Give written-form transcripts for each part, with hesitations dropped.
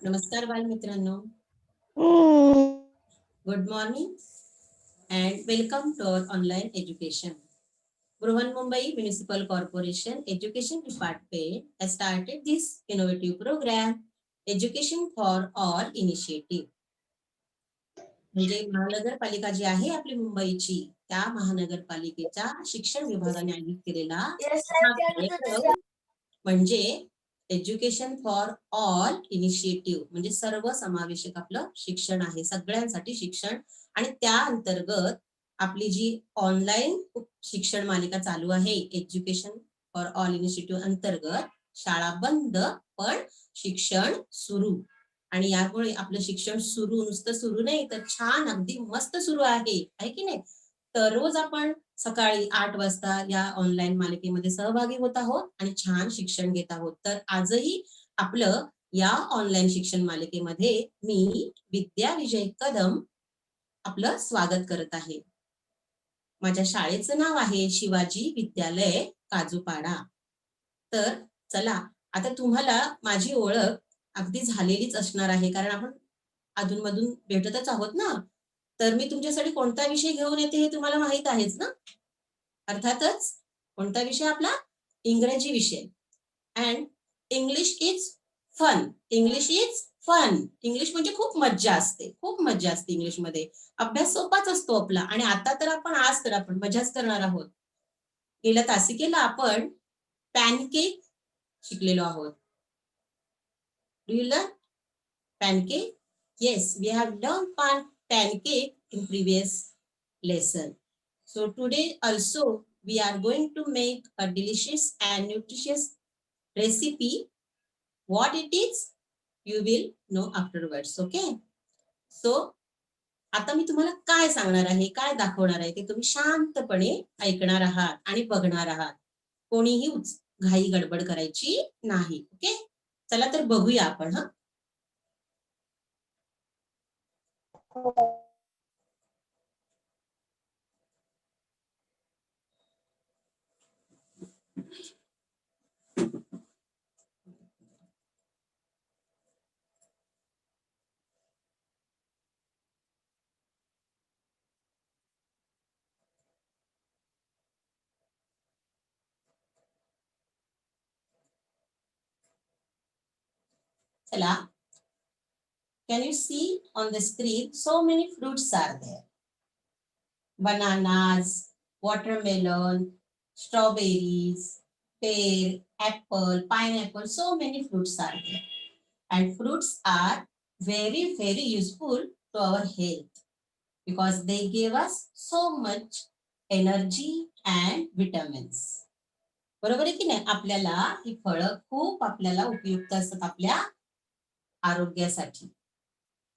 नमस्कार बालमित्रांनो. Good morning and welcome to our online education. Mumbai Municipal Corporation Education Department has started this innovative program, Education for All Initiative. म्हणजे महानगरपालिका जी आहे आपली मुंबईची, त्या महानगरपालिकेच्या शिक्षण विभागाने आयोजित केलेला हा कार्यक्रम म्हणजे एज्युकेशन फॉर ऑल इनिशिएटिव्ह, म्हणजे सर्व समावेशक आपलं शिक्षण आहे, सगळ्यांसाठी शिक्षण. आणि त्या अंतर्गत आपली जी ऑनलाईन शिक्षण मालिका चालू आहे, एज्युकेशन फॉर ऑल इनिशिएटिव्ह अंतर्गत शाळा बंद पण शिक्षण सुरू. आणि यामुळे आपलं शिक्षण सुरू, नुसतं सुरू नाही तर छान अगदी मस्त सुरू आहे की नाही. तर रोज आपण सकाळी 8 वाजता या ऑनलाईन मालिकेमध्ये सहभागी होत आहोत आणि छान शिक्षण घेत आहोत. तर आजही आपलं या ऑनलाईन शिक्षण मालिकेमध्ये मी विद्या विजय कदम आपलं स्वागत करत आहे. माझ्या शाळेचं नाव आहे शिवाजी विद्यालय काजूपाडा. तर चला, आता तुम्हाला माझी ओळख अगदी झालेलीच असणार आहे, कारण आपण अधूनमधून भेटतच आहोत ना. तर मी तुमच्यासाठी कोणता विषय घेऊन येते हे तुम्हाला माहित आहेच ना. अर्थातच कोणता विषय आपला? इंग्रजी विषय. And English is fun. English is fun. English म्हणजे खूप मज्जा असते, खूप मज्जा असते इंग्लिशमध्ये. अभ्यास सोपाच असतो आपला. आणि आता तर आपण मजाच करणार आहोत. गेल्या तासिकेला आपण पॅनकेक शिकलेलो आहोत. Do you learn pancake? Yes, we have learned pancake in previous lesson. So today also we are going to make a delicious and nutritious recipe. What it is, you will know afterwards. Okay? So आता मी तुम्हाला काय सांगणार आहे, काय दाखवणार आहे ते तुम्ही शांतपणे ऐकणार आहात आणि बघणार आहात. कोणीही घाई गडबड करायची नाही. ओके, चला तर बघूया आपण. Chala. Can you see on the screen? So many fruits are there. Bananas, watermelon, strawberries, pear, apple, pineapple. So many fruits are there. And fruits are very, very useful to our health because they give us so much energy and vitamins. बरोबर आहे की नाही. आपल्याला ही फळं खूप आपल्याला उपयुक्त असतात आपल्या आरोग्यासाठी.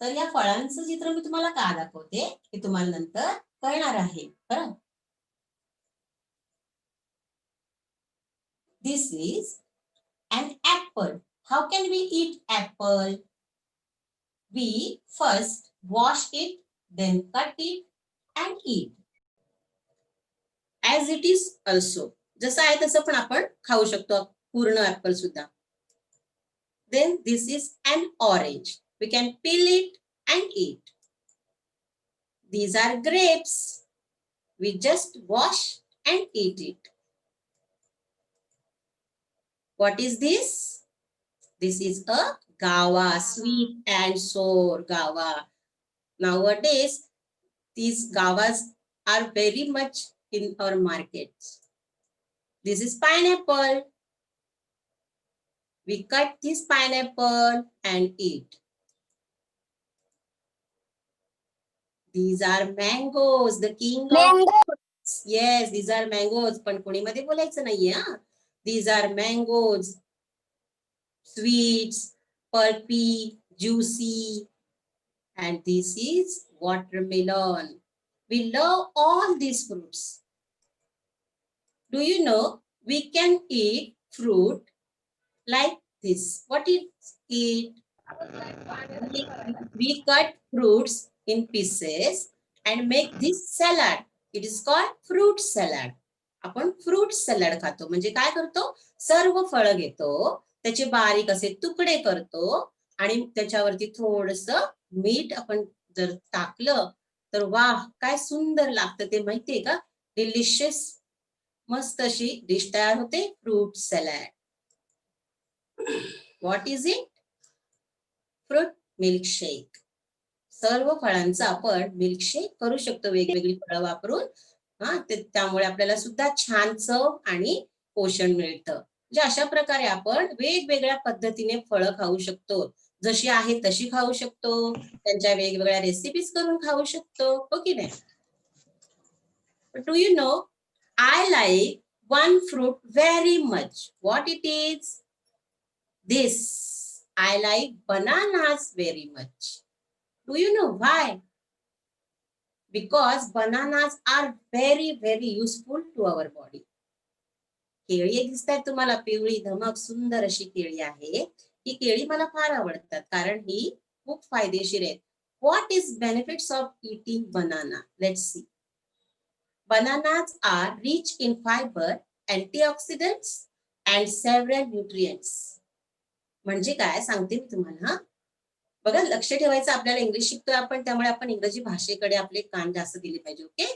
तर या फळांचं चित्र मी तुम्हाला का दाखवते हे तुम्हाला नंतर कळणार आहे. बरं, दिस is an apple. How can we eat apple? We first wash it, then cut it and eat. As it is also. जसं आहे तसं पण आपण खाऊ शकतो पूर्ण ऍपल सुद्धा. Then this is an orange. We can peel it and eat. These are grapes. We just wash and eat it. What is this? This is a guava, sweet and sour guava. Nowadays, these guavas are very much in our markets. This is pineapple. We cut this pineapple and eat. These are mangoes, the king of fruits. Yes, these are mangoes. पण कोणीमध्ये बोलायचं नाहीये हा. These are mangoes, sweets, pulpy, juicy, and this is watermelon. We love all these fruits. Do you know we can eat fruit like this? What is it? We cut fruits in pieces and make this salad. It is called fruit salad. आपण fruit salad खातो. म्हणजे काय करतो, सर्व फळं घेतो, त्याचे बारीक असे तुकडे करतो आणि त्याच्यावरती थोडस मीठ आपण जर टाकलं तर वाह काय सुंदर लागतं ते माहितीये का. डिलिशियस मस्त अशी डिश तयार होते, fruit salad. What is it? Fruit milkshake. सर्व फळांचा आपण मिल्कशेक करू शकतो वेगवेगळी फळं वापरून. त्यामुळे आपल्याला सुद्धा छान चव आणि पोषण मिळतं. म्हणजे अशा प्रकारे आपण वेगवेगळ्या पद्धतीने फळं खाऊ शकतो. जशी आहे तशी खाऊ शकतो, त्यांच्या वेगवेगळ्या रेसिपीज करून खाऊ शकतो, हो की नाही. Do you know, I like one fruit very much. What it is? This. I like bananas very much. Do you know why? Because bananas are very useful to our body. केळी एक दिसतात तुम्हाला, पिवळी धमक सुंदर अशी केळी आहे. ही केळी मला फार आवडतात कारण ही खूप फायदेशीर आहेत. What is benefits of eating banana? Let's see. Bananas are rich in fiber, antioxidants and several nutrients. म्हणजे काय सांगते मी तुम्हाला. बघा, लक्ष ठेवायचं, आपल्याला इंग्लिश शिकतोय आपण, त्यामुळे आपण इंग्रजी भाषेकडे आपले कान जास्त दिले पाहिजे. Okay.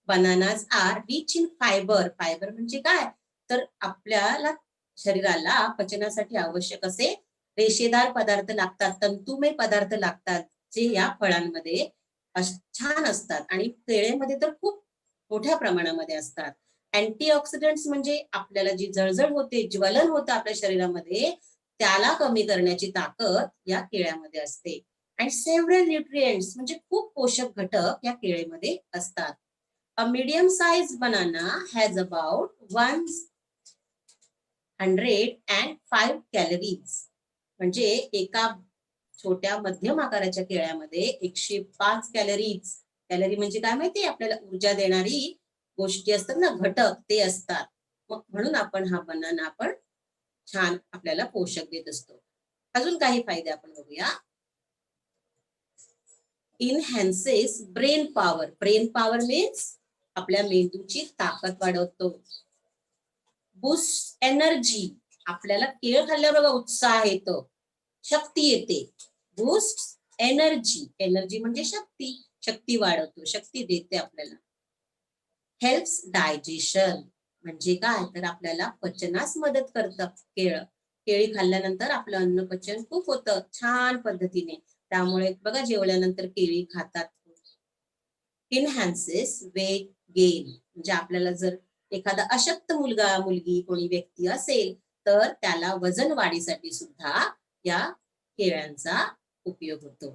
Bananas are rich in fibre. Fibre म्हणजे काय, तर आपल्याला शरीराला पचनासाठी आवश्यक असे रेषेदार पदार्थ लागतात, तंतुमय पदार्थ लागतात, जे या फळांमध्ये छान असतात आणि केळीमध्ये तर खूप मोठ्या प्रमाणामध्ये असतात. अँटीऑक्सिडंट्स म्हणजे आपल्याला जी जळजळ होते, ज्वलन होतं आपल्या शरीरामध्ये, त्याला कमी करण्याची ताकद या केळ्यामध्ये असते. आणि सेव्हरल न्यूट्रिएंट्स म्हणजे खूप पोषक घटक या केळीमध्ये असतात. A medium size banana has about 105 calories. म्हणजे एका छोट्या मध्यम आकाराच्या केळ्यामध्ये 105 कॅलरीज. कॅलरी म्हणजे काय माहिती, आपल्याला ऊर्जा देणारी गोष्टी असतात ना, घटक, ते असतात. मग म्हणून आपण हा बनाना आपण छान आपल्याला पोषक देत असतो. अजून काही फायदे आपण बघूया. Enhances brain power. Brain power means आपल्या मेंदूची ताकद वाढवतो. Boost energy. आपल्याला केळ खाल्ल्यावर बघा उत्साह येतो, शक्ती येते. Boost energy. एनर्जी म्हणजे शक्ती. शक्ती वाढवतो, शक्ती देते आपल्याला. Helps digestion. म्हणजे काय, तर आपल्याला पचनास मदत करतं केळं. केळी खाल्ल्यानंतर आपलं अन्न पचन खूप होतं छान पद्धतीने. त्यामुळे बघा, जेवल्यानंतर केळी खातात. इनहॅन्सेस वेट गेन. म्हणजे आपल्याला जर एखादा अशक्त मुलगा मुलगी कोणी व्यक्ती असेल तर त्याला वजन वाढीसाठी सुद्धा या केळ्यांचा उपयोग होतो.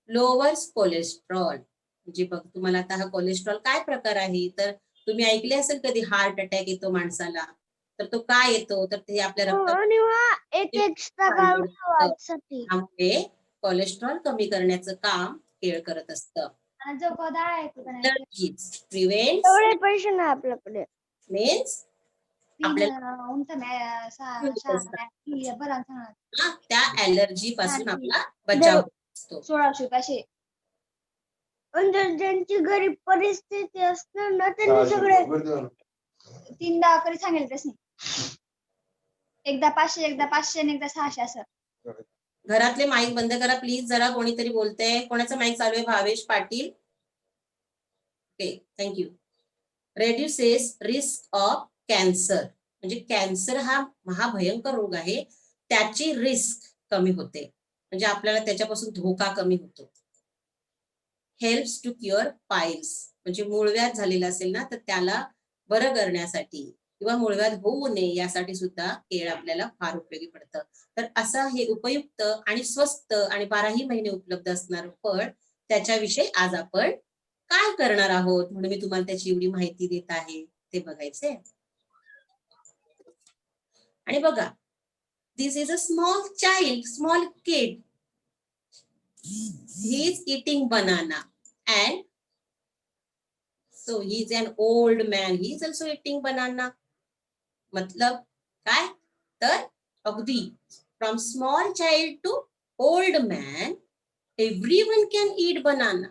Lowers cholesterol. म्हणजे बघ, तुम्हाला आता हा कोलेस्ट्रॉल काय प्रकार आहे, तर तुम्ही ऐकले असेल कधी हार्ट अटॅक येतो माणसाला, तर तो काय येतो, तर ते आपल्या रक्तात त्यामुळे कोलेस्ट्रॉल कमी करण्याचं काम केळ करत असतं. प्रिव्हेंट आपल्याकडे मीन्स त्या ॲलर्जी पासून आपला बचाव असतो. 1600 ज्यांची गरीब परिस्थिती असते ना, त्यांनी सगळे 3दा कधी सांगेल तस नाही. एकदा 500 एकदा 500 आणि एकदा 600 असं. घरातले माईक बंद करा प्लीज, जरा कोणीतरी बोलतंय. कोणाचा माईक चालू आहे? Bhavesh Patil. Okay, thank you. Reduces risk of cancer. म्हणजे कॅन्सर हा महाभयंकर रोग आहे, त्याची रिस्क कमी होते, म्हणजे आपल्याला त्याच्यापासून धोका कमी होतो. Helps to cure piles. म्हणजे मूळव्याध झालेला असेल ना, तर त्याला बरं करण्यासाठी किंवा मूळव्याध होऊ नये यासाठी सुद्धा केळ आपल्याला फार उपयोगी पडतं. तर असं हे उपयुक्त आणि स्वस्त आणि 12ही महिने उपलब्ध असणारं फळ, त्याच्याविषयी आज आपण काय करणार आहोत, म्हणून मी तुम्हाला त्याची एवढी माहिती देत आहे, ते बघायचंय. आणि बघा, this is a small kid. He is eating banana and so he is an old man. He is also eating banana. मतलब काय, तर अगदी from small child to old man everyone can eat banana.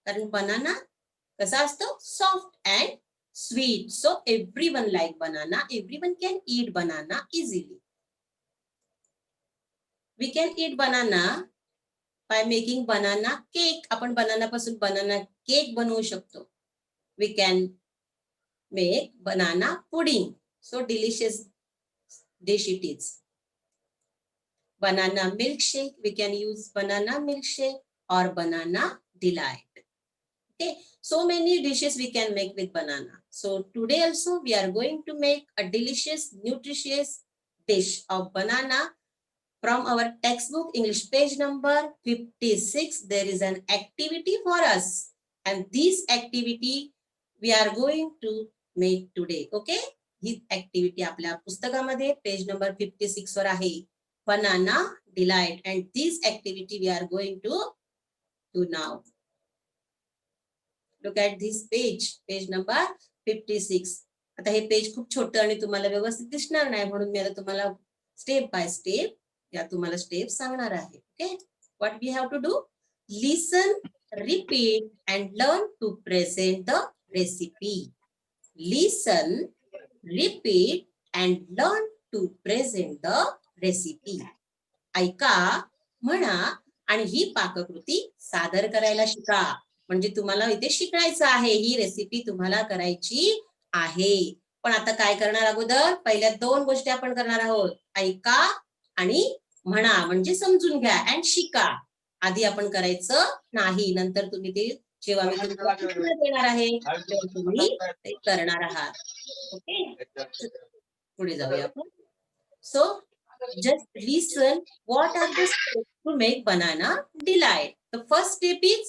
कारण banana कसा असतो, soft and sweet. So everyone like banana. Everyone can eat banana easily. We can eat banana by making banana cake. आपण banana पासून banana cake बनवू शकतो. We can make banana pudding. So delicious dish it is. Banana milkshake. We can use banana milkshake or banana delight. Okay, so many dishes we can make with banana. So today also we are going to make a delicious, nutritious dish of banana from our textbook English page number 56. There is an activity for us, and this activity we are going to make today. Okay, he activity आपल्या पुस्तकामध्ये page number 56 वर आहे. Banana delight, and this activity we are going to do now. Look at this page, page number 56. आता हे page खूप छोटं आणि तुम्हाला व्यवस्थित दिसणार नाही, म्हणून मी आता तुम्हाला स्टेप बाय स्टेप या तुम्हाला स्टेप सांगणार आहे. Okay, what we have to do? Listen, repeat and learn to present the recipe. Listen, repeat and learn to present the recipe. ऐका, म्हणा आणि ही पाककृती सादर करायला शिका. म्हणजे तुम्हाला इथे शिकायचं आहे, ही रेसिपी तुम्हाला करायची आहे. पण आता काय करणार अगोदर? पहिल्या दोन गोष्टी आपण करणार आहोत. ऐका आणि म्हणा, म्हणजे समजून घ्या अँड शिका. आधी आपण करायचं नाही, नंतर तुम्ही ते जेव्हा मी तुम्हाला देणार आहे तेव्हा तुम्ही ते करणार आहात. ओके, पुढे जाऊया आपण. So just listen, what are the steps to make banana delight? The first step is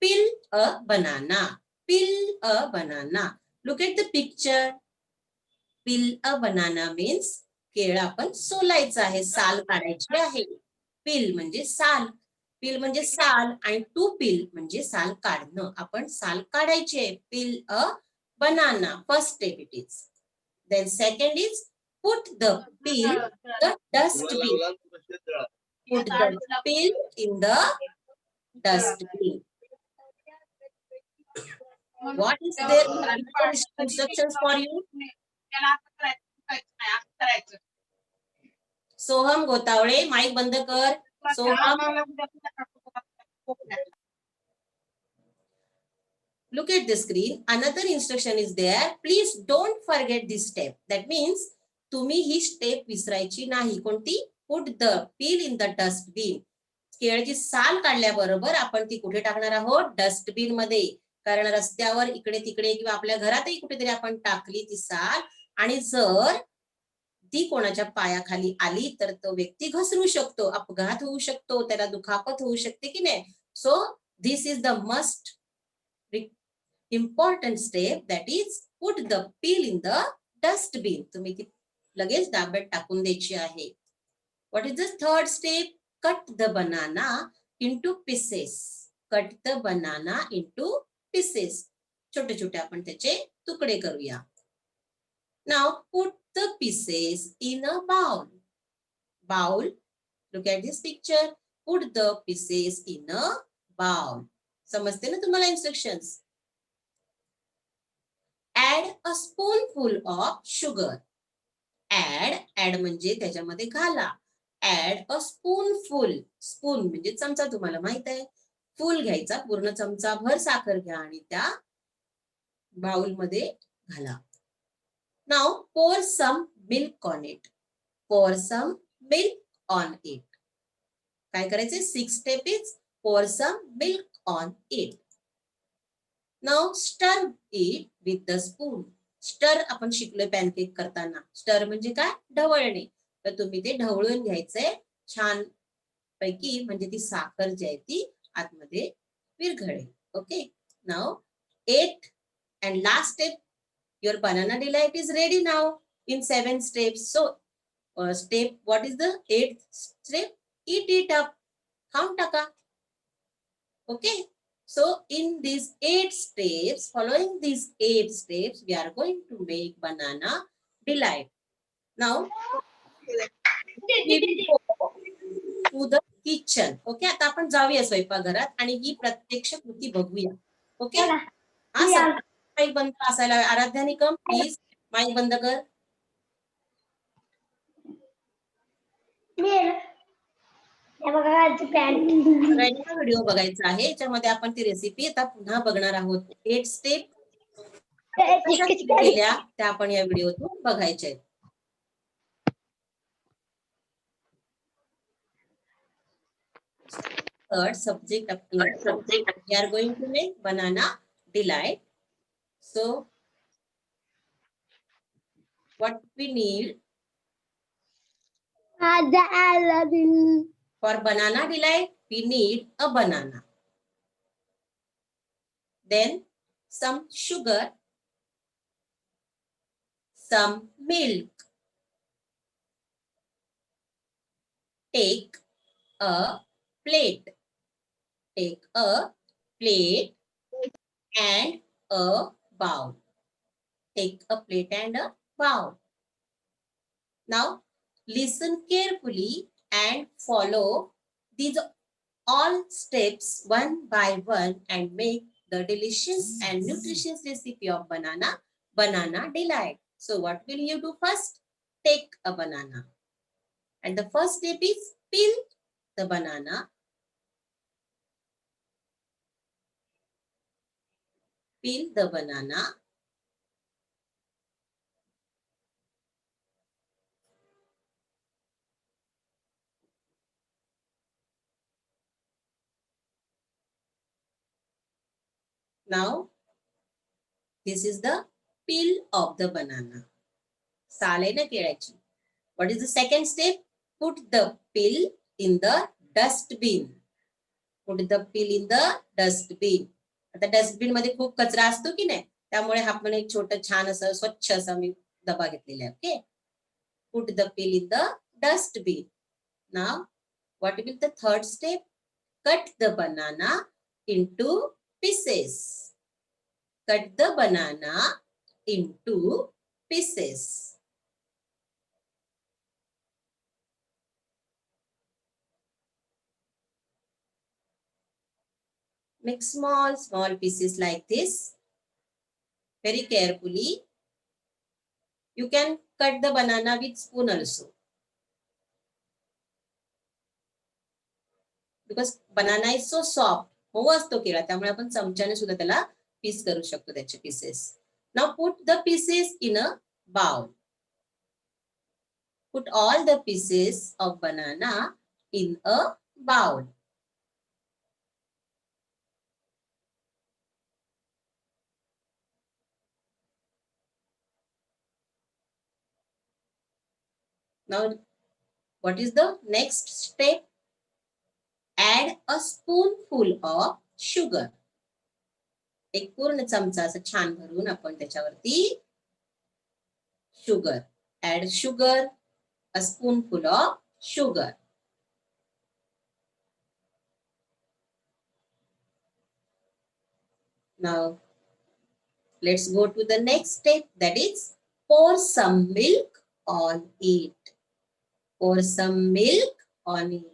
peel a banana. Peel a banana. Look at the picture. Peel a banana means केळं आपण सोलायचं आहे, साल काढायची आहे. Peel म्हणजे साल. Peel म्हणजे साल आणि to peel म्हणजे साल काढणं. आपण साल काढायचे. Peel a banana. First step it is. Then second is put the peel in the dustbin. Put the peel in the dustbin. What is there instructions for you? Soham Gotawale, mic बंद कर. Soham, look at the screen. Another instruction is there. Please don't forget this step. That means तुम्ही ही step विसरायची नाही. कोणती? Put the peel in the dustbin. केळची साल काढल्याबरोबर आपण ती कुठे टाकणार आहोत? डस्टबिन मध्ये. कारण रस्त्यावर इकडे तिकडे किंवा आपल्या घरातही कुठेतरी आपण टाकली ती साल आणि जर ती कोणाच्या पायाखाली आली तर तो व्यक्ती घसरू शकतो, अपघात होऊ शकतो, त्याला दुखापत होऊ शकते की नाही. So this is the must important step, that is put the peel in the dustbin. तुम्ही ती लगेच डब्यात टाकून द्यायची आहे. What is the third step? Cut the banana into pieces. Cut the banana into pieces. छोटे छोटे आपण त्याचे तुकडे करूया. Now put the pieces in a bowl. Bowl. Look at this picture. Put the pieces in a bowl. समजते ना तुम्हाला instructions? Add a spoonful of sugar. Add म्हणजे त्याच्यामध्ये घाला. Add a spoonful. Spoon म्हणजे चमचा, तुम्हाला माहित आहे. फुल घ्यायचा, पूर्ण चमचा भर साखर घ्या आणि त्या बाउल मध्ये घाला. Now pour some milk on it. Pour some milk on it. काय करायचे? Sixth step is pour some milk on it. Now stir it with the spoon. Stir आपण शिकलोय पॅनकेक करताना. स्टर म्हणजे काय? ढवळणे. तर तुम्ही ते ढवळून घ्यायचंय छान पैकी, म्हणजे ती साखर जी आहे ती आतमध्ये विरघळेल. Okay, now 8th and last step, your banana delight is ready now in 7 steps. So step, what is the 8th step? Eat it up. खाऊन टाका. Okay, so in these 8 steps, following these 8 steps, we are going to make banana delight. Now we will go to the kitchen. Okay, आता आपण जाऊया स्वयंपाकघरात आणि ही प्रत्यक्ष कृती बघूया. ओके, हा माईक बंद असायला. आराध्या निकम, प्लीज माईक बंद कर. सगळ्यांनी व्हिडिओ बघायचा आहे, याच्यामध्ये आपण ती रेसिपी आता पुन्हा बघणार आहोत. 8 स्टेप कशा केल्या त्या आपण या व्हिडिओतून बघायच्या आहेत. Third subject of we are going to make banana delight. So what we need for banana delight, we need a banana, then some sugar, some milk. Take a plate. Take a plate and a bowl. Take a plate and a bowl. Now listen carefully and follow these all steps one by one and make the delicious and nutritious recipe of banana delight. So what will you do first? Take a banana. And the first step is peel the banana. Peel the banana. Now, this is the peel of the banana. साल आहे ना केळ्याची. What is the second step? Put the peel in the dustbin. Put the peel in the dustbin. आता dustbin मध्ये खूप कचरा असतो की नाही, त्यामुळे आपण एक छोटं छान असं स्वच्छ असं मी डबा घेतलेला आहे. Okay. Put the peel in the dustbin. Now, what will the third step? Cut the banana into pieces. Cut the banana into pieces. Make small pieces like this. Very carefully. You can cut the banana with spoon also. Because banana is so soft. मऊ असतो केळा, त्यामुळे आपण चमच्याने सुद्धा त्याला piece करू शकतो त्याचे pieces. Now put the pieces in a bowl. Put all the pieces of banana in a bowl. Now, what is the next step? Add a spoonful of sugar. एक पूर्ण चमचा असं छान भरून आपण त्याच्यावरती sugar. Add sugar, a spoonful of sugar. Now, let's go to the next step, that is pour some milk on it. Pour some milk on it.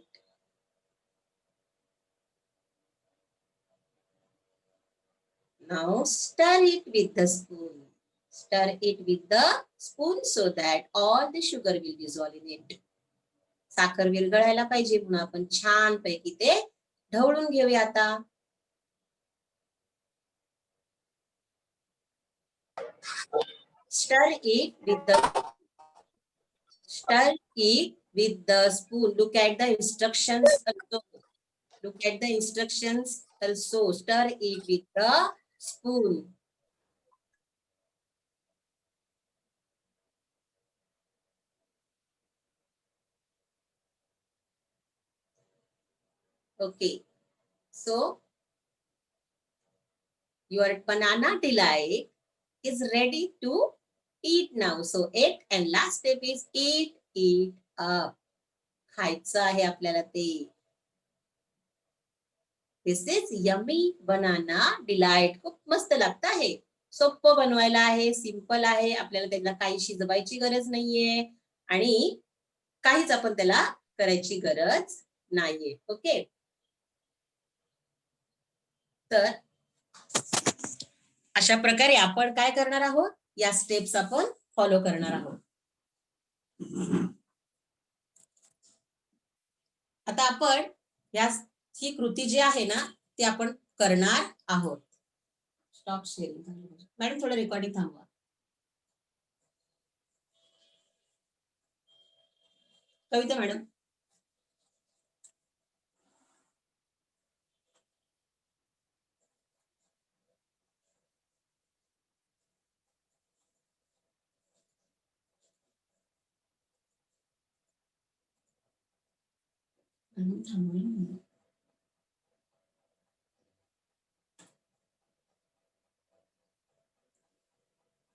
Now stir it with the spoon. Stir it with the spoon so that all the sugar will dissolve in it. साखर विरघळायला पाहिजे म्हणून आपण छान पैकी ते ढवळून घेऊया आता. Stir it with the spoon. Look at the instructions also. Look at the instructions also. Stir it with the spoon. Okay. So, your banana delight is ready to eat now. So, 8th and last step is eat up. खायचं आहे आपल्याला ते. This is yummy banana delight. खूप मस्त लागतं आहे. सोपं बनवायला आहे, सिंपल आहे. आपल्याला त्याला काही शिजवायची गरज नाहीये आणि काहीच आपण त्याला करायची गरज नाहीये. ओके. तर अशा प्रकारे आपण काय करणार आहोत, या स्टेप्स आपण फॉलो करणार आहोत. आता आपण ही कृती जी आहे ना ती आपण करणार आहोत. Stop sharing. मॅडम थोडं रेकॉर्डिंग थांबवा. कविता मॅडम.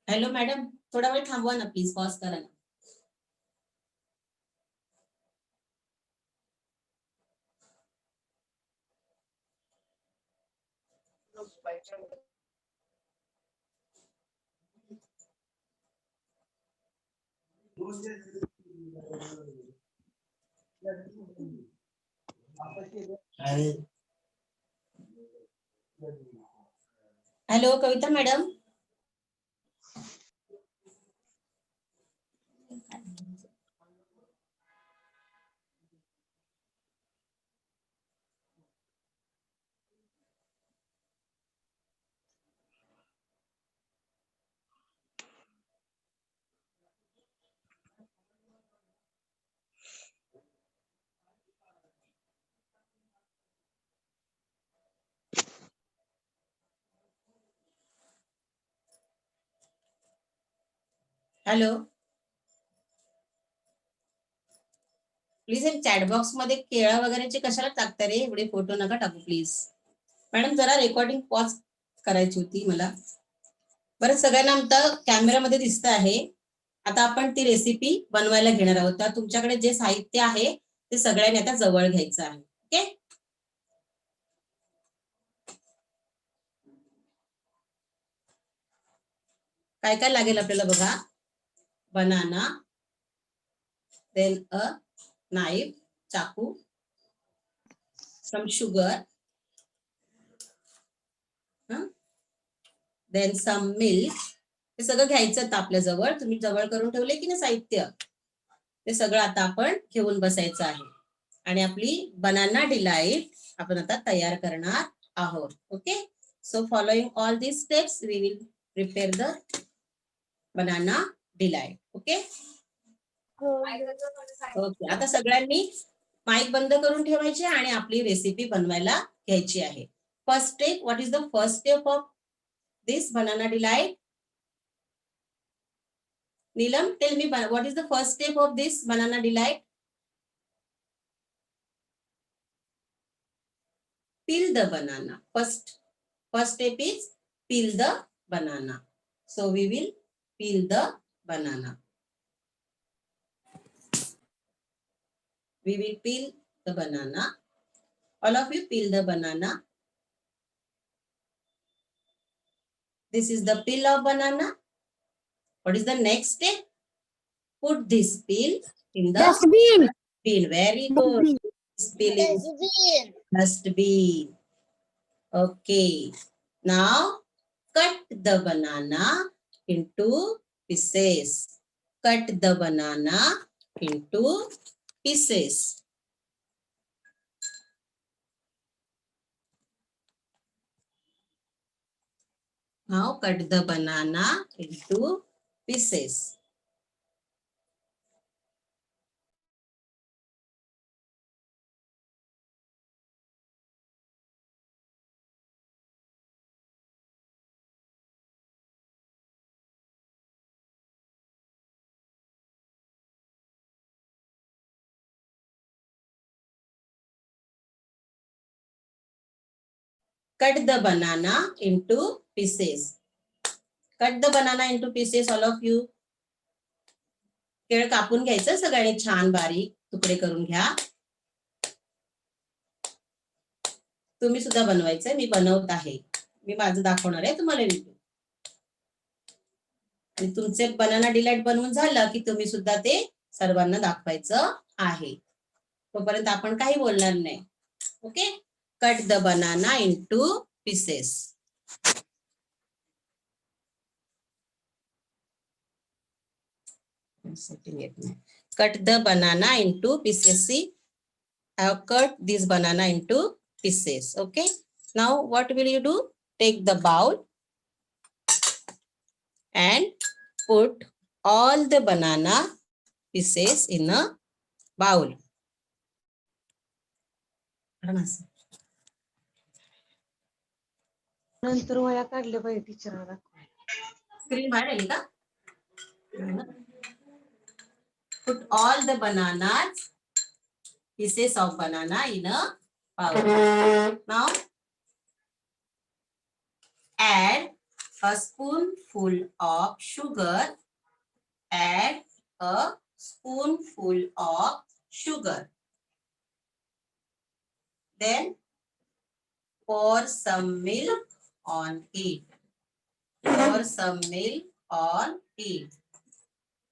हॅलो मॅडम, थोडा वेळ थांबवा ना प्लीज, पॉज करा ना. Hello Kavita madam. Hello please chat box मध्ये केळं वगैरेचे कशाला टाकता रे, एवढे फोटो नका टाकू प्लीज. मॅडम जरा रेकॉर्डिंग पॉज करायची होती मला. बरं सगळ्यांना आमचं कॅमेरामध्ये दिसत आहे. आता आपण ती रेसिपी बनवायला घेणार आहोत. तर तुमच्याकडे जे साहित्य आहे ते सगळ्यांनी आता जवळ घ्यायचं आहे. ओके. काय काय लागेल आपल्याला बघा. बनाना, देन अ नाईफ, चाकू, some sugar, then some milk. हे सगळं घ्यायचं आता आपल्या जवळ. तुम्ही जवळ करून ठेवले की नाही साहित्य, ते सगळं आता आपण घेऊन बसायचं आहे. आणि आपली बनाना डिलाईट आपण आता तयार करणार आहोत. Okay. So following all these steps we will prepare the banana delight. Okay. Okay. आता सगळ्यांनी माईक बंद करून ठेवायचे आणि आपली रेसिपी बनवायला घ्यायची आहे. First step, what is the first step of this banana delight? Neelam, tell me what is the first step of this banana delight? Peel the banana. First step is peel the banana. So we will peel the banana. We will peel the banana. All of you peel the banana. This is the peel of banana. What is the next step? Put this peel in the Dustbin. bin. Very good. This peel in dustbin. Okay. Now cut the banana into pieces. Cut the banana into pieces. Now cut the banana into pieces. Cut the banana into pieces. Cut the banana into pieces, all of you. केळ कापून घ्यायचं सगळ्यांनी, छान बारीक तुकडे करून घ्या. तुम्ही सुद्धा बनवायचं. मी बनवत आहे. मी माझं दाखवणार आहे तुम्हाला व्हिडिओ. आणि तुमचे बनाना डिलाईट बनवून झालं की तुम्ही सुद्धा ते सर्वांना दाखवायचं आहे. तोपर्यंत आपण काही बोलणार नाही. Okay. Cut the banana into pieces. Cutting it. Cut the banana into pieces. See, I have cut this banana into pieces. Okay. Now what will you do? Take the bowl and put all the banana pieces in a bowl. नंतर वया काढल्या पाहिजे टीचरला. Screen बाहेर आली का? Put all the bananas, pieces of banana in a bowl. Now add a spoonful of sugar. Add a spoonful of sugar. Then pour some milk on it. Pour some milk on it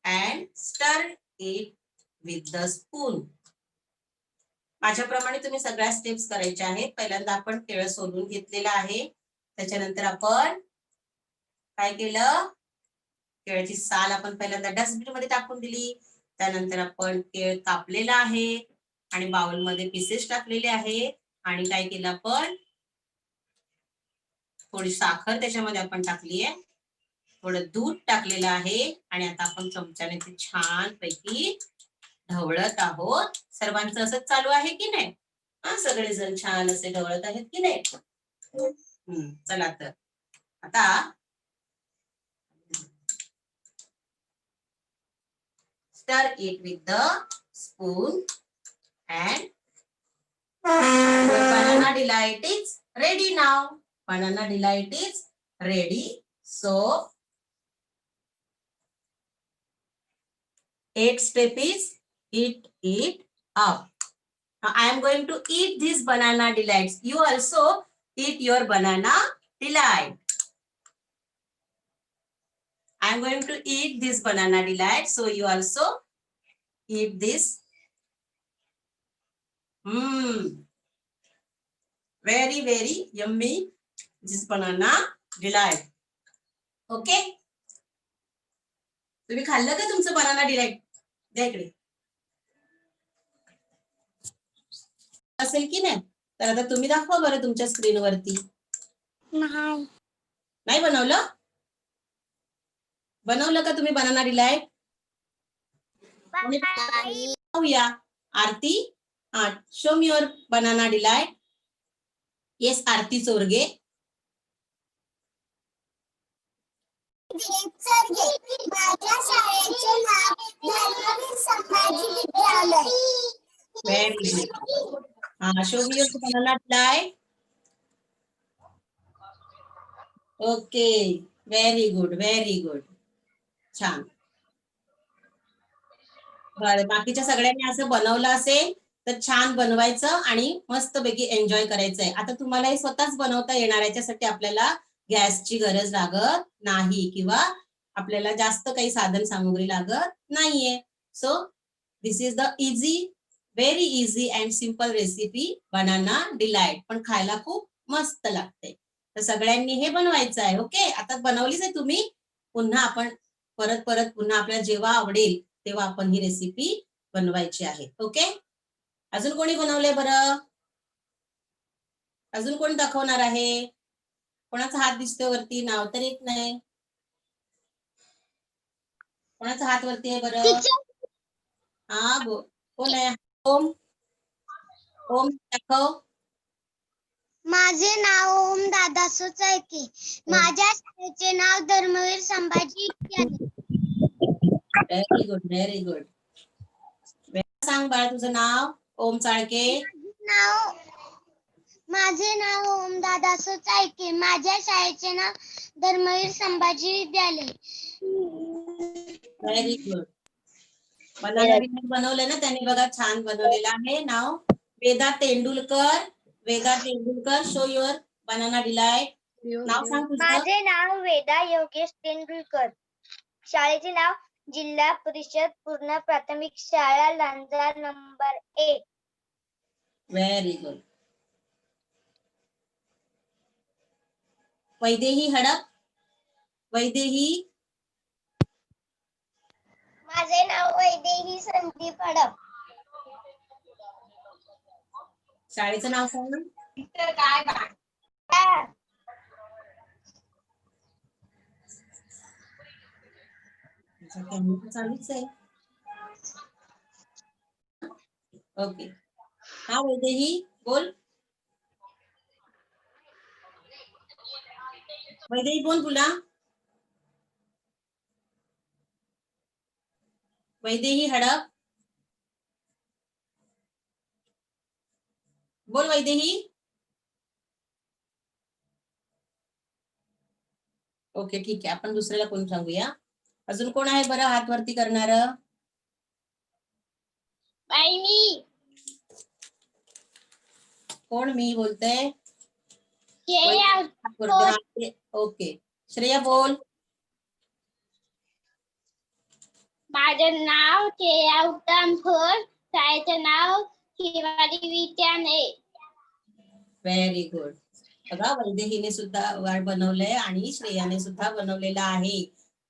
and stir it with the spoon. माझ्याप्रमाणे तुम्ही सगळ्या steps करायच्या आहेत. पहिल्यांदा आपण केळ सोलून घेतलेला आहे. त्याच्यानंतर आपण काय केलं? केळची साल आपण पहिल्यांदा डस्टबिन मध्ये टाकून दिली. त्यानंतर आपण केळ कापलेला आहे आणि बाउल मध्ये पीसेस टाकलेले आहे. आणि काय केलं आपण? थोडी साखर त्याच्यामध्ये आपण टाकली आहे. थोडं दूध टाकलेलं आहे आणि आता आपण चमच्याने ते छान पैकी ढवळत आहोत. सर्वांचं असंच चालू आहे की नाही? सगळेजण छान असे ढवळत आहेत की नाही? चला तर आता stir it with the spoon and banana delight is ready now. Banana delight is ready. So 8th step is eat it up. Now I am going to eat these banana delights. You also eat your banana delight. I am going to eat this banana delight. So you also eat this. Very, very yummy. This banana delight. Okay. तुम्ही खाल्लं का तुमचं banana delight? द्या इकडे. असेल की नाही? तर आता तुम्ही दाखवा बरं तुमच्या स्क्रीनवरती. नाही बनवलं? बनवलं का तुम्ही बनाना डिलाइट? या Aarti, show me your banana delight. Yes Aarti Chorge. माझ्या शाळेचे नाव धर्मवीर संभाजी विद्यालय. Very good. Show me your banana dilaite. Okay, very good, very good. छान. बरं, बाकीच्या सगळ्यांनी असं बनवलं असेल तर छान बनवायचं आणि मस्तपैकी एन्जॉय करायचंय. आता तुम्हाला हे स्वतःच बनवता येणार. याच्यासाठी आपल्याला गॅसची गरज लागत नाही किंवा आपल्याला जास्त काही साधन सामुग्री लागत नाहीये. So this is the easy, very easy and simple recipe banana delight. पण खायला खूप मस्त लागते. तर सगळ्यांनी हे बनवायचं आहे. ओके, आता बनवलीच आहे तुम्ही. पुन्हा आपण परत परत पुन्हा आपल्याला जेव्हा आवडेल तेव्हा आपण ही रेसिपी बनवायची आहे. ओके, अजून कोणी बनवलंय बरं? अजून कोण दाखवणार आहे? कोणाचा हात दिसतोय वरती? नाव तर येत नाही. कोणाचा हात वरती आहे बरं? हा, कोण आहे? ओम, ओम दाखव. माझे नाव ओम दादासो चायके. माझ्या शाळेचे नाव धर्मवीर संभाजी विद्यालय. Very good, very good. सांग बाळा तुझं नाव. ओम चाळके. माझे नाव ओम दादासो चायके. माझ्या शाळेचे नाव धर्मवीर संभाजी विद्यालय. Very good. बनाना डिलाइट बनवलं ना त्यांनी, बघा छान बनवलेलं आहे. नाव Veda Tendulkar. Veda Tendulkar, show your banana delight. नाव सांग तुझं. माझे नाव वेदा योगेश तेंडुलकर. शाळेचे नाव जिल्हा परिषद पूर्ण प्राथमिक शाळा Lanja number 1. Very good. Vaidehi Hadap. Vaidehi. माझे नाव वैदेही संदीप हडप. शाळेचं नाव सांग. कॅमेरा चालूच आहे. ओके. हा वैदेही बोल. वैदेही बोल तुला. वैदेही हडप बोल. वैदेही. ओके ठीक आहे. आपण दुसऱ्याला कोण सांगूया. अजून कोण आहे बरं हात वरती करणार. कोण मी बोलते. ओके श्रेया बोल. माझं नाव श्रेया उत्तम खोर. शाळेचं नाव शिवाजी विद्यालय. Very good. बघा वैदेहीने सुद्धा वाढ बनवलंय आणि श्रेयाने सुद्धा बनवलेलं आहे.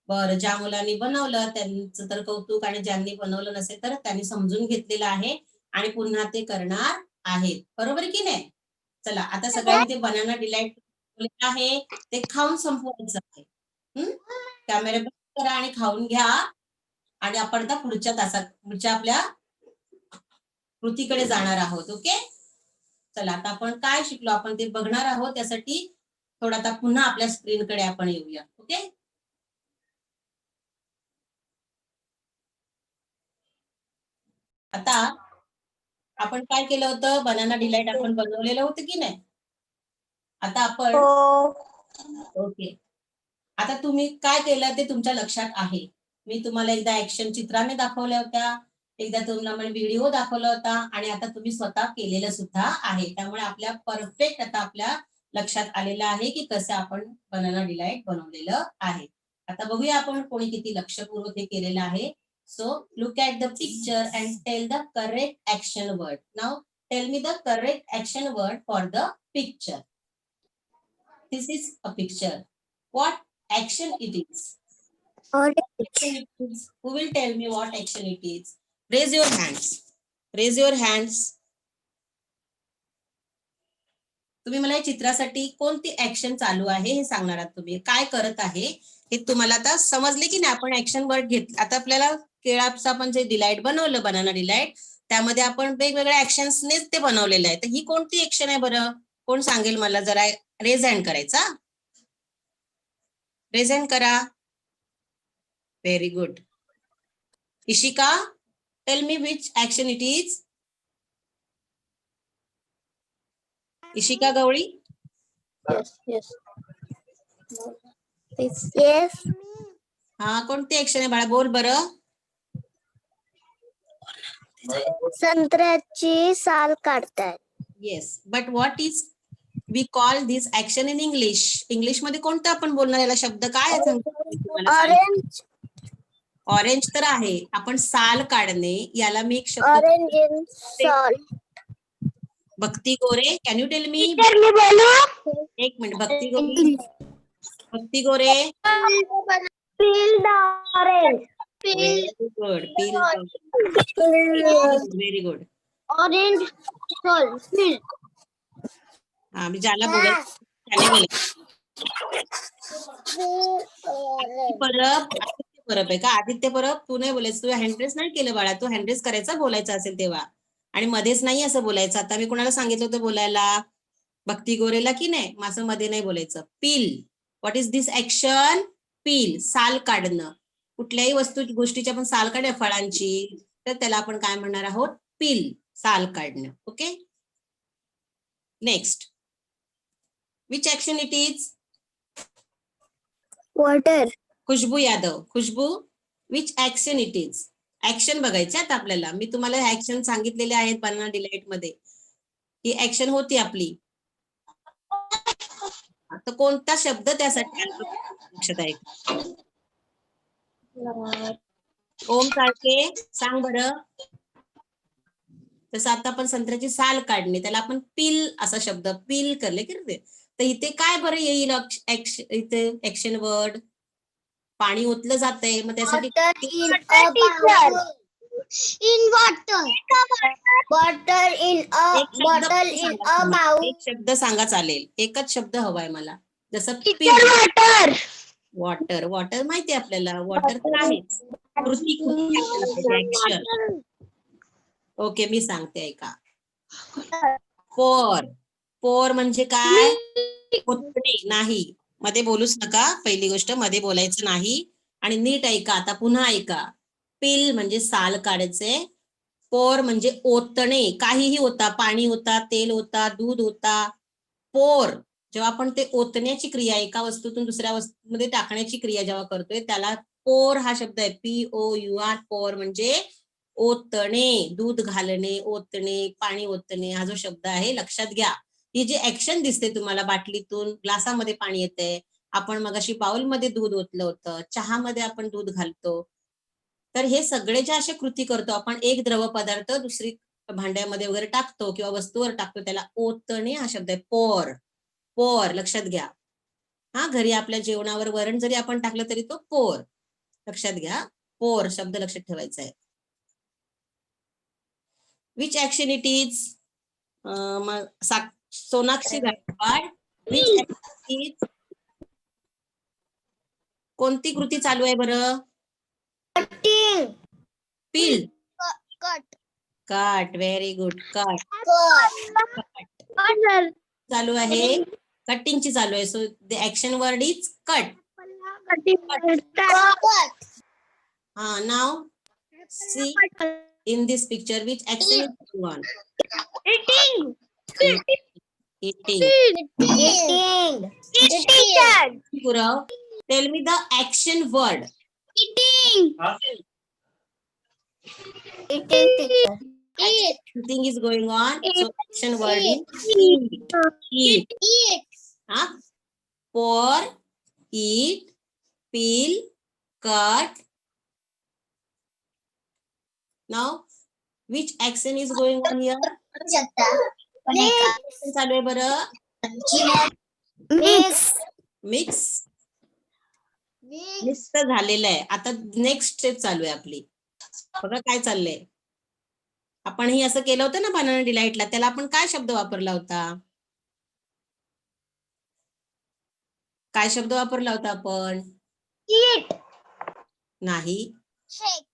बरं, ज्या मुलांनी बनवलं त्यांचं तर कौतुक आणि ज्यांनी बनवलं नसेल तर त्यांनी समजून घेतलेलं आहे आणि पुन्हा ते करणार आहेत. बरोबर की नाही. चला आता सगळ्यांनी ते बनाना डिलाईट आहे ते खाऊन संपवायचं आहे. कॅमेरा बंद करा आणि खाऊन घ्या आणि आपण आता पुढच्या आपल्या कृतीकडे जाणार आहोत. ओके. चला आता आपण काय शिकलो आपण ते बघणार आहोत. त्यासाठी थोडा आता पुन्हा आपल्या स्क्रीनकडे आपण येऊया. ओके. आता आपण काय केलं होतं. बनाना डिलाईट आपण बनवलेलं होतं की नाही. आता आपण ओके. आता तुम्ही काय केलं ते तुमच्या लक्षात आहे. मी तुम्हाला एकदा ऍक्शन चित्राने दाखवल्या होत्या, एकदा तुम्हाला व्हिडिओ दाखवला होता आणि आता तुम्ही स्वतः केलेलं सुद्धा आहे. त्यामुळे आपल्या परफेक्ट आता आपल्या लक्षात आलेलं आहे की कसं आपण बनाना डिलाईट बनवलेलं आहे. आता बघूया आपण कोणी किती लक्षपूर्वक हे केलेलं आहे. So look at the picture and tell the correct action word. Now tell me the correct action word for the picture. This is a picture. What action it is? Action it is. Who will tell me what action it is? Raise your hands. Raise your hands. तुम्ही मला या चित्रासाठी कोणती action चालू आहे हे सांगणार आहात. तुम्ही काय करत आहे हे तुम्हाला आता समजले की नाही. आपण ऍक्शन वर्ड घेतले. आता आपल्याला केळाचं आपण जे डिलाईट बनवलं बनाना डिलाईट त्यामध्ये आपण वेगवेगळ्या ऍक्शन्सनेच ते बनवलेलं आहे. तर ही कोणती ऍक्शन आहे बरं. कोण सांगेल मला. जरा रेज हँड करायचा. रेज हँड करा. Very good. Ishika tell me which action it is. Ishika Gawali. Yes. हा कोणती ऍक्शन आहे बाळा बोल बरं. संत्र्याची साल काढताय. Yes but what is we call this action in English. English मध्ये कोणतं आपण बोलणार याला शब्द काय आहे. ऑरेंज. ऑरेंज तर आहे. आपण साल काढणे याला मी एक शब्द. ऑरेंज साल. भक्ती गोरे कॅन यू टेल मी. मी बोलू. एक minute. Bhakti Gore. Bhakti Gore. Peel the orange. Very good. Very good. Orange soul. Peel. हा मी ज्याला बोलायचं त्याने बोलायचं. परब आहे का. आदित्य परब तू नाही बोलायचं. तू हँडरेस नाही केलं बाळा. तू हँडरेस करायचा बोलायचं असेल तेव्हा आणि मध्येच नाही असं बोलायचं. आता मी कोणाला सांगितलं होतं बोलायला. भक्ती गोरेला की नाही. असं मध्ये नाही बोलायचं. Peel. What is this action. Peel. साल काढणं. कुठल्याही गोष्टीची आपण साल काढूया फळांची तर त्याला आपण काय म्हणणार आहोत. पील. साल काढणं. Okay. Next. Which action it is. Water. Khushboo Yadav. Khushboo which action it is. Action बघायचे आता आपल्याला. मी तुम्हाला ऍक्शन सांगितलेले आहेत बनाना डिलाईट मध्ये. ही ऍक्शन होती आपली. आता कोणता शब्द त्यासाठी लक्षात आहे. ओम सारखे सांग बरं. तसं आता आपण संत्र्याची साल काढणे त्याला आपण पील असा शब्द पील करले की ते. तर इथे काय बरं येईल इथे ऍक्शन वर्ड. पाणी ओतलं जातंय मग त्यासाठी In water. Water in a एक शब्द bottle in सांगा a तुम्ही. bowl. एक शब्द सांगा चालेल. एकच शब्द हवाय मला. जसं Water. वॉटर. वॉटर माहिती आहे आपल्याला. वॉटर तर आहेच. कृती आपल्याला पाहिजे. ऍक्शन. ओके, मी सांगते ऐका. पोर. पोर म्हणजे काय? ओतणे. नाही, मध्ये बोलूच नका. पहिली गोष्ट, मध्ये बोलायचं नाही. आणि नीट ऐका. आता पुन्हा ऐका. पिल म्हणजे साल काढायचे. पोर म्हणजे ओतणे. काहीही होता, पाणी होता, तेल होता, दूध होता. पोर जेव्हा आपण ते ओतण्याची क्रिया एका वस्तूतून दुसऱ्या वस्तूमध्ये टाकण्याची क्रिया जेव्हा करतोय त्याला पोर हा शब्द आहे. POUR. पोर म्हणजे ओतणे, दूध घालणे, ओतणे, पाणी ओतणे हा जो शब्द आहे लक्षात घ्या. ही जी ऍक्शन दिसते तुम्हाला, बाटलीतून ग्लासामध्ये पाणी येते, आपण मगाशी बाउलमध्ये दूध ओतलं होतं, चहामध्ये आपण दूध घालतो, तर हे सगळे जे असे कृती करतो आपण, एक द्रव पदार्थ दुसरी भांड्यामध्ये वगैरे टाकतो किंवा वस्तूवर टाकतो, त्याला ओतणे हा शब्द आहे. पोर. पोर लक्षात घ्या. हा, घरी आपल्या जेवणावर वरण जरी आपण टाकलं तरी तो पोर. लक्षात घ्या. पोर शब्द लक्षात ठेवायचा आहे. Which action it is? Sonakshi Gaikwad. Which action is? कोणती कृती चालू आहे बरं? Cutting. Peel. Cut. Cut. Very good. Cut Cut. चालू आहे. कटिंगची चालू आहे. So the action word is cut. Cut. नाव see in this picture which action is going on? Eating. Eating. Eating. Purav, tell me the action word. Eating. Eating. Eating is going on. So action word is Eat. eat. Eat. Eat. Huh? Pour, eat, peel, cut. Now, which action is going on here? Action चालू आहे बरं. Mix. Mix. Mix तर झालेलं आहे. आता next step चालू आहे आपली. बघा काय चाललंय. आपण हे असं केलं होतं ना बनाना डिलाइटला, त्याला आपण काय शब्द वापरला होता? काय शब्द वापरला होता आपण? Eat. नाही. Shake.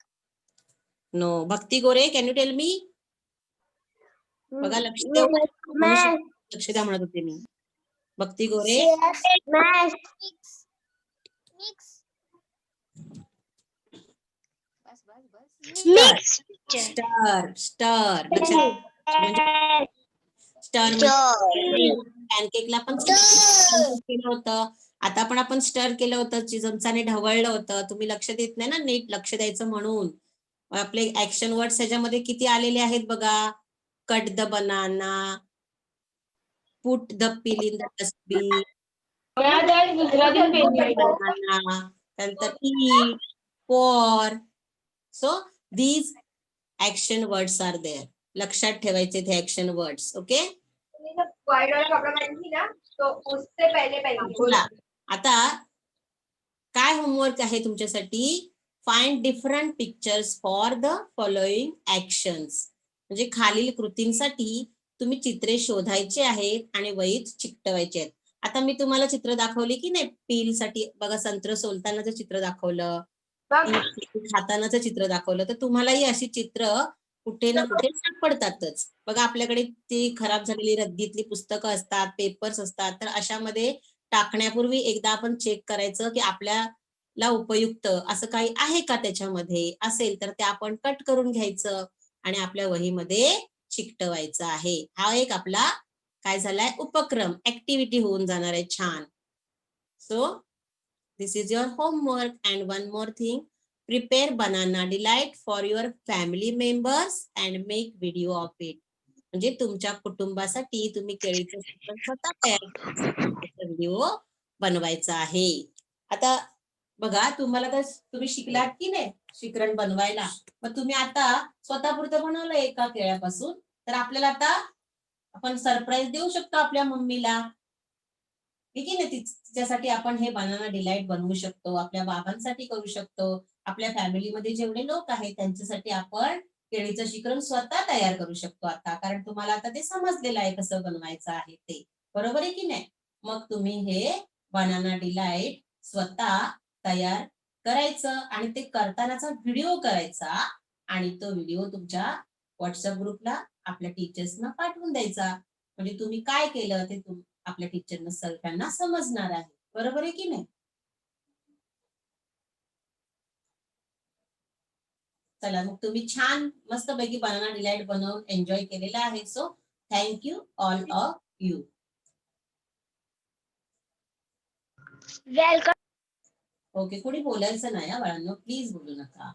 No. Bhakti Gore, can you tell me? बघा लक्ष द्या. Mash. लक्ष द्या म्हणत होते मी. भक्ती गोरे. Mash. Mix. Mix. स्टर. स्टर. लक्षात. स्टर पॅनकेकला पण केलं होतं. आता पण आपण स्टर केलं होतं, चमचाने ढवळलं होतं. तुम्ही लक्ष देत नाही ना, नीट लक्ष द्यायचं म्हणून. आपले ऍक्शन वर्ड्स ह्याच्यामध्ये किती आलेले आहेत बघा. Cut the banana, put the pill in the dustbin, नंतर eat, pour. So these action words are there. लक्षात ठेवायचे ते ऍक्शन वर्ड्स. ओके. आता काय होमवर्क आहे तुमच्यासाठी? Find different pictures for the following actions. म्हणजे खालील कृतींसाठी तुम्ही चित्रे शोधायची आहेत आणि वहीत चिकटवायचे आहेत. आता मी तुम्हाला चित्र दाखवली की नाही, पील साठी बघा, संत्र सोलतानाचं चित्र दाखवलं, खातानाचं चित्र दाखवलं, तर तुम्हालाही अशी चित्र कुठे ना कुठे सापडतातच. बघा आपल्याकडे ती खराब झालेली रद्दीतली पुस्तकं असतात, पेपर्स असतात, तर अशामध्ये टाकण्यापूर्वी एकदा आपण चेक करायचं की आपल्याला उपयुक्त असं काही आहे का त्याच्यामध्ये. असेल तर ते आपण कट करून घ्यायचं आणि आपल्या वहीमध्ये चिकटवायचं आहे. हा एक आपला काय झालाय उपक्रम, ऍक्टिव्हिटी होऊन जाणार आहे छान. So this is your homework. And one more thing, prepare banana delight for your family members and make video of it. म्हणजे तुमच्या कुटुंबासाठी तुम्ही केळीचं स्वतः तयार व्हिडिओ बनवायचा आहे. आता बघा, तुम्हाला तर तुम्ही शिकलात की नाही शिकरण बनवायला, मग तुम्ही आता स्वतःपुरतं बनवलं एका केळ्यापासून, तर आपल्याला आता आपण सरप्राईज देऊ शकतो आपल्या मम्मीला ठीक आहे ना. तिच्यासाठी आपण हे बनाना डिलाईट बनवू शकतो, आपल्या बाबांसाठी करू शकतो, आपल्या फॅमिलीमध्ये जेवढे लोक आहेत त्यांच्यासाठी आपण केळीचं शिकरण स्वतः तयार करू शकतो आता, कारण तुम्हाला आता ते समजलेलं आहे कसं बनवायचं आहे ते. बरोबर आहे की नाही. मग तुम्ही हे बनाना डिलाईट स्वतः तयार करायचं आणि ते करतानाचा व्हिडिओ करायचा आणि तो व्हिडिओ तुमच्या व्हॉट्सअप ग्रुपला आपल्या टीचर्सना पाठवून द्यायचा. म्हणजे तुम्ही काय केलं ते आपल्या टीचरना सगळ्यांना समजणार आहे. बरोबर आहे की नाही. चला मग तुम्ही छान मस्तपैकी बनाना डिलाईट बनवून एन्जॉय केलेला आहे. So thank you all of you. Welcome. Okay, कोणी बोलायचं नाही हा बाळांनो, प्लीज बोलू नका.